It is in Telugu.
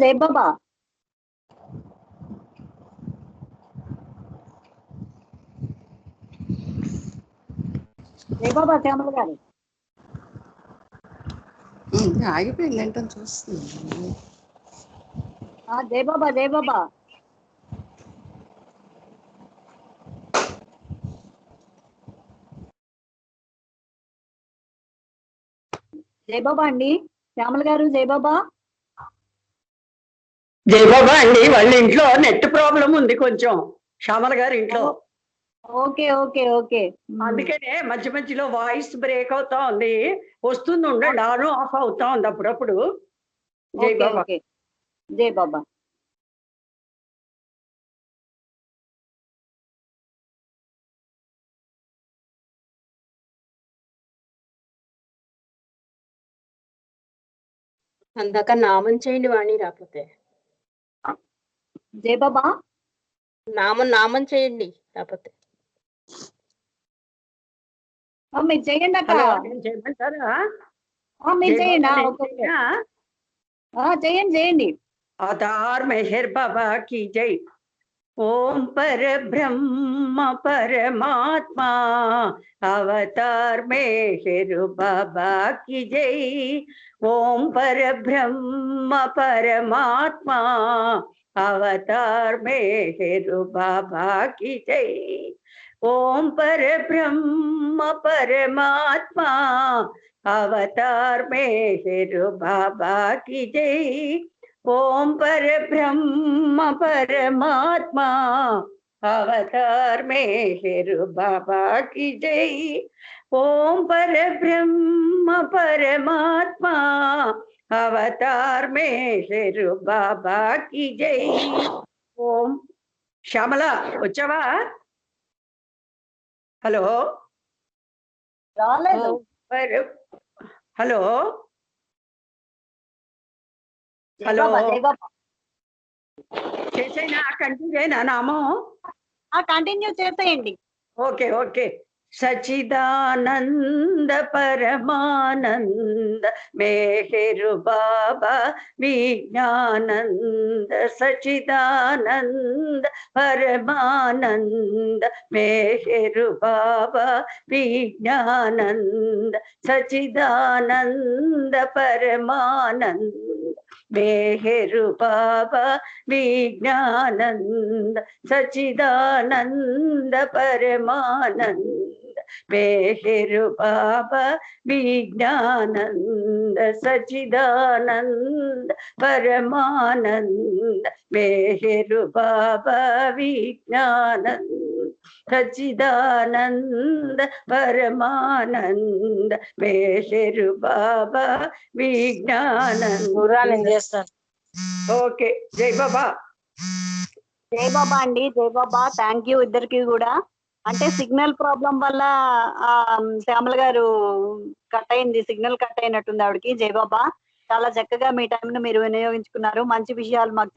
జై బాబా. జై బాబా శ్యామల గారు. ఆగిపోయింది ఏంటని చూస్తుంది. జై బాబా జై బాబా. జై బాబా అండి శ్యామల గారు. జై బాబా. జై బాబా అండి, వాళ్ళ ఇంట్లో నెట్ ప్రాబ్లం ఉంది కొంచెం, శ్యామల గారి ఇంట్లో. Okay okay okay. అందుకనే మధ్య మధ్యలో వాయిస్ బ్రేక్ అవుతా ఉంది, వస్తుంది, ఉండండి, ఆన్ ఆఫ్ అవుతా ఉంది అప్పుడప్పుడు. జై బాబా. జై బాబా. అందాక నామం చేయండి వాణి, రాకపోతే జై బాబా. నామం చేయండి రాకపోతే. మీరు చేయండి అక్క. నేను చేయమంటారా? మీరు చేయండి. చేయండి చేయండి. అవతార్ మెహర్ బాబా की जय। ओम पर ब्रह्म परमात्मा अवतार मेहर बाबा की जय। ओम पर ब्रह्म परमात्मा अवतार मेहर बाबा की जय। ओम पर ब्रह्म परमात्मा अवतार मेहर बाबा की जय। ओम पर ब्रह्म परमात्मा अवतार मेहर बाबा की जय। ओम पर ब्रह्म परमात्मा अवतार मेहर बाबा की जय। ओम श्यामला వచ్చావా? హలో రాలేదు. Hello hello. చేసేనా? కంటిన్యూ అయినా నామం? కంటిన్యూ చేసేయండి. Okay okay. Sachidanand Paramanand Mehru Baba Vigyanand. Sachidanand Paramanand Mehru Baba Vigyanand. Sachidanand Paramanand Mehru Baba Vigyanand. Sachidanand Paramanand Mehru Baba Vigyanand. Sachidanand Paramanand Mehru Baba Vigyanand. Sachidanand Paramanand Mehru Baba Vigyanand. Okay. జై బాబా. జై బాబా అండి. జై బాబా. థ్యాంక్ యూ ఇద్దరికి కూడా. అంటే సిగ్నల్ ప్రాబ్లం వల్ల శ్యామల గారు కట్ అయింది, సిగ్నల్ కట్ అయినట్టుంది ఆవిడకి. జై బాబా. చాలా చక్కగా మీ టైంను మీరు వినియోగించుకున్నారు, మంచి విషయాలు మాకు